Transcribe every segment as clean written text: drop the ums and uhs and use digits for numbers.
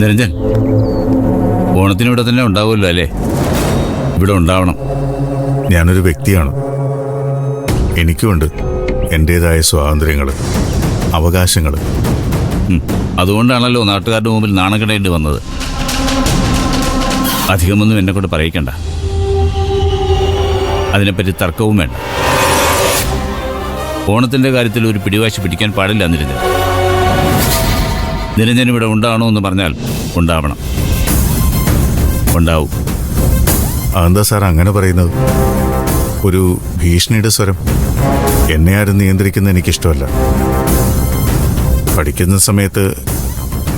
നിരഞ്ജൻ, ഓണത്തിനിവിടെ തന്നെ ഉണ്ടാവുമല്ലോ അല്ലേ? ഇവിടെ ഉണ്ടാവണം. ഞാനൊരു വ്യക്തിയാണ്. എനിക്കുമുണ്ട് എൻ്റേതായ സ്വാതന്ത്ര്യങ്ങൾ, അവകാശങ്ങൾ. അതുകൊണ്ടാണല്ലോ നാട്ടുകാരുടെ മുമ്പിൽ നാണക്കെടേണ്ടി വന്നത്. അധികമൊന്നും എന്നെ കൊണ്ട് പറയിക്കണ്ട. അതിനെപ്പറ്റി തർക്കവും വേണ്ട. ഓണത്തിൻ്റെ കാര്യത്തിൽ ഒരു പിടിവാശി പിടിക്കാൻ പാടില്ല നിരഞ്ജൻ. നിരഞ്ജൻ ഇവിടെ ഉണ്ടാവണോ എന്ന് പറഞ്ഞാൽ ഉണ്ടാവണം. ഉണ്ടാവും. അതെന്താ സാർ അങ്ങനെ പറയുന്നത്? ഒരു ഭീഷണിയുടെ സ്വരം. എന്നെ ആരും നിയന്ത്രിക്കുന്നത് എനിക്കിഷ്ടമല്ല. പഠിക്കുന്ന സമയത്ത്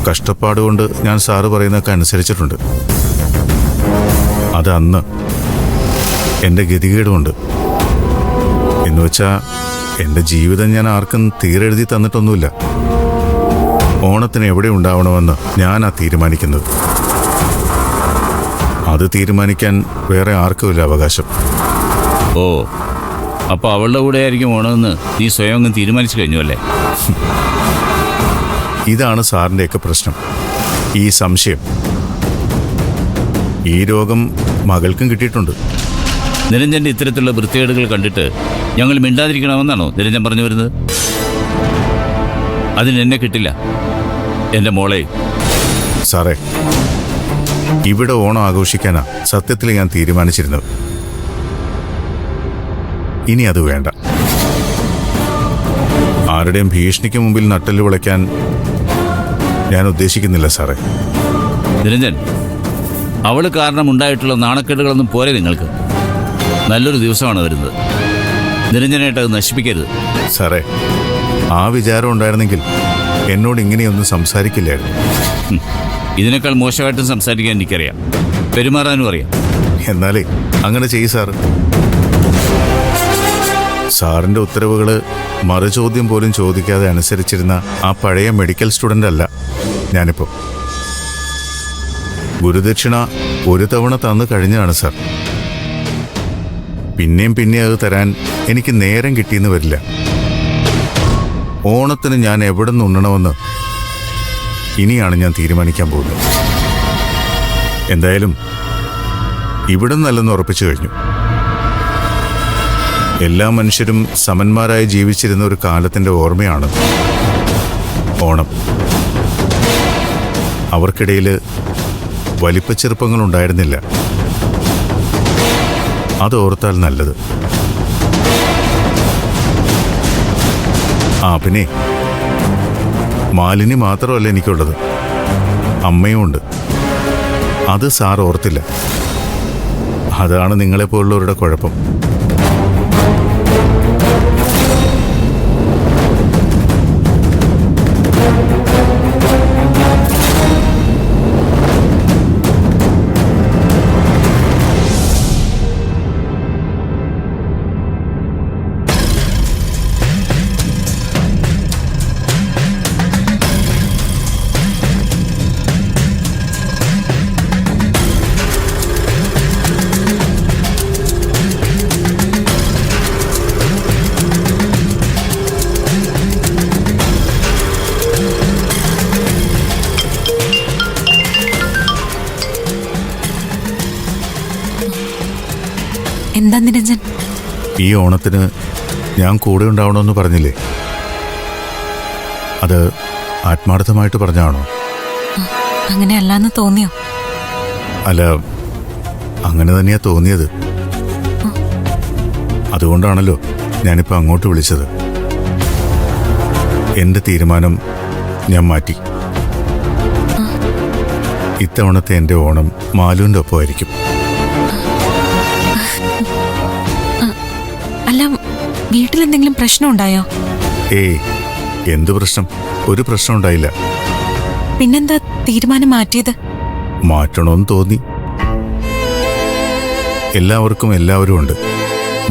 കഷ്ടപ്പാടുകൊണ്ട് ഞാൻ സാറ് പറയുന്നതൊക്കെ അനുസരിച്ചിട്ടുണ്ട്. അത് അന്ന് എൻ്റെ ഗതികേടുമുണ്ട്. എന്നുവെച്ചാൽ എൻ്റെ ജീവിതം ഞാൻ ആർക്കും തീരെഴുതി തന്നിട്ടൊന്നുമില്ല. ഓണത്തിന് എവിടെ ഉണ്ടാവണമെന്ന് ഞാനാ തീരുമാനിക്കുന്നത്. അത് തീരുമാനിക്കാൻ വേറെ ആർക്കുമില്ല അവകാശം. ഓ, അപ്പോൾ അവളുടെ കൂടെ ആയിരിക്കും ഓണമെന്ന് നീ സ്വയം അങ്ങ് തീരുമാനിച്ചു കഴിഞ്ഞു അല്ലേ? ഇതാണ് സാറിൻ്റെയൊക്കെ പ്രശ്നം, ഈ സംശയം. ഈ രോഗം മകൾക്കും കിട്ടിയിട്ടുണ്ട്. നിരഞ്ജൻ്റെ ഇത്തരത്തിലുള്ള വൃത്തികേടുകൾ കണ്ടിട്ട് ഞങ്ങൾ മിണ്ടാതിരിക്കണമെന്നാണോ നിരഞ്ജൻ പറഞ്ഞു വരുന്നത്? അതിനെന്നെ കിട്ടില്ല, എൻ്റെ മോളെ. സാറേ, ഇവിടെ ഓണം ആഘോഷിക്കാനാ സത്യത്തിൽ ഞാൻ തീരുമാനിച്ചിരുന്നത്. ഇനി അത് വേണ്ട. ആരുടെയും ഭീഷണിക്ക് മുമ്പിൽ നട്ടെല്ല് വിളയ്ക്കാൻ ഞാൻ ഉദ്ദേശിക്കുന്നില്ല സാറേ. നിരഞ്ജൻ, അവൾ കാരണം ഉണ്ടായിട്ടുള്ള നാണക്കേടുകളൊന്നും പോരെ നിങ്ങൾക്ക്? നല്ലൊരു ദിവസമാണ് വരുന്നത്. നിരഞ്ജനായിട്ട് അത് നശിപ്പിക്കരുത്. സാറേ, ആ വിചാരം ഉണ്ടായിരുന്നെങ്കിൽ എന്നോട് ഇങ്ങനെയൊന്നും സംസാരിക്കില്ലായിരുന്നു. ഇതിനേക്കാൾ മോശമായിട്ടും സംസാരിക്കാൻ എനിക്കറിയാം, പെരുമാറാനും അറിയാം. എന്നാലേ അങ്ങനെ ചെയ്യ് സാറ്. സാറിൻ്റെ ഉത്തരവുകൾ മറുചോദ്യം പോലും ചോദിക്കാതെ അനുസരിച്ചിരുന്ന ആ പഴയ മെഡിക്കൽ സ്റ്റുഡൻ്റ് അല്ല ഞാനിപ്പോൾ. ഗുരുദക്ഷിണ ഒരു തവണ തന്നു കഴിഞ്ഞാണ് സാർ. പിന്നെയും പിന്നെ അത് തരാൻ എനിക്ക് നേരം കിട്ടിയെന്ന് വരില്ല. ഓണത്തിന് ഞാൻ എവിടെ നിന്ന് ഉണ്ണണമെന്ന് ഇനിയാണ് ഞാൻ തീരുമാനിക്കാൻ പോകുന്നത്. എന്തായാലും ഇവിടെ നിന്നല്ലെന്ന് ഉറപ്പിച്ചു കഴിഞ്ഞു. എല്ലാ മനുഷ്യരും സമന്മാരായി ജീവിച്ചിരുന്ന ഒരു കാലത്തിൻ്റെ ഓർമ്മയാണ് ഓണം. അവർക്കിടയിൽ വലിപ്പച്ചെറുപ്പങ്ങളുണ്ടായിരുന്നില്ല. അതോർത്താൽ നല്ലത്. പിന്നെ മാലിനി മാത്രമല്ല എനിക്കുള്ളത്, അമ്മയും ഉണ്ട്. അത് സാർ ഓർത്തില്ല. അതാണ് നിങ്ങളെപ്പോലുള്ളവരുടെ കുഴപ്പം. എന്താ നിരഞ്ജൻ? ഈ ഓണത്തിന് ഞാൻ കൂടെ ഉണ്ടാവണമെന്ന് പറഞ്ഞില്ലേ? അത് ആത്മാർത്ഥമായിട്ട് പറഞ്ഞാണോ? അങ്ങനെ അല്ലാന്ന് തോന്നിയോ? അല്ല, അങ്ങനെ തന്നെയാ തോന്നിയത്. അതുകൊണ്ടാണല്ലോ ഞാനിപ്പോൾ അങ്ങോട്ട് വിളിച്ചത്. എൻ്റെ തീരുമാനം ഞാൻ മാറ്റി. ഇത്തവണത്തെ എൻ്റെ ഓണം മാലുവിൻ്റെ ഒപ്പമായിരിക്കും. അല്ല, വീട്ടിലെന്തെങ്കിലും പ്രശ്നം ഉണ്ടായോ? ഏയ്, എന്ത് പ്രശ്നം? ഒരു പ്രശ്നം ഉണ്ടായില്ല. പിന്നെന്താ തീരുമാനം മാറ്റിയത്? മാറ്റണമെന്ന് തോന്നി. എല്ലാവർക്കും എല്ലാവരും ഉണ്ട്.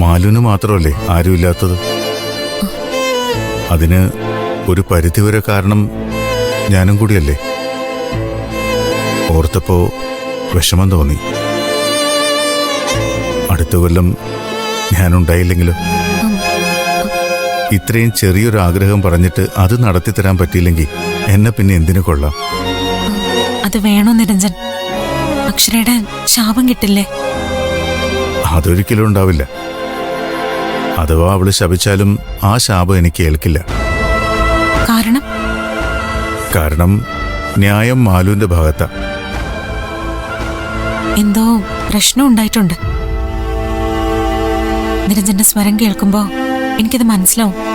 മാലുവിന് മാത്രമല്ലേ ആരുമില്ലാത്തത്? അതിന് ഒരു പരിധിവരെ കാരണം ഞാനും കൂടിയല്ലേ. ഓർത്തപ്പോൾ വിഷമം തോന്നി. അടുത്ത കൊല്ലം ഞാനുണ്ടായില്ലെങ്കിലോ? ഇത്രയും ചെറിയൊരു ആഗ്രഹം പറഞ്ഞിട്ട് അത് നടത്തിത്തരാൻ പറ്റിയില്ലെങ്കിൽ എന്നെ പിന്നെ എന്തിനു കൊള്ളാം? അത് വേണോ നിരഞ്ജൻ? അക്ഷരയുടെ ശാപം കിട്ടില്ലേ? അതൊരിക്കലും ഉണ്ടാവില്ല. അഥവാ അവള് ശപിച്ചാലും ആ ശാപം എനിക്ക് ഏൽക്കില്ല. കാരണം കാരണം ന്യായം മാലുവിന്റെ ഭാഗത്താ. എന്തോ പ്രശ്നം ഉണ്ടായിട്ടുണ്ട്. നിരഞ്ജന്റെ സ്വരം കേൾക്കുമ്പോ എനിക്കത് മനസ്സിലാവും.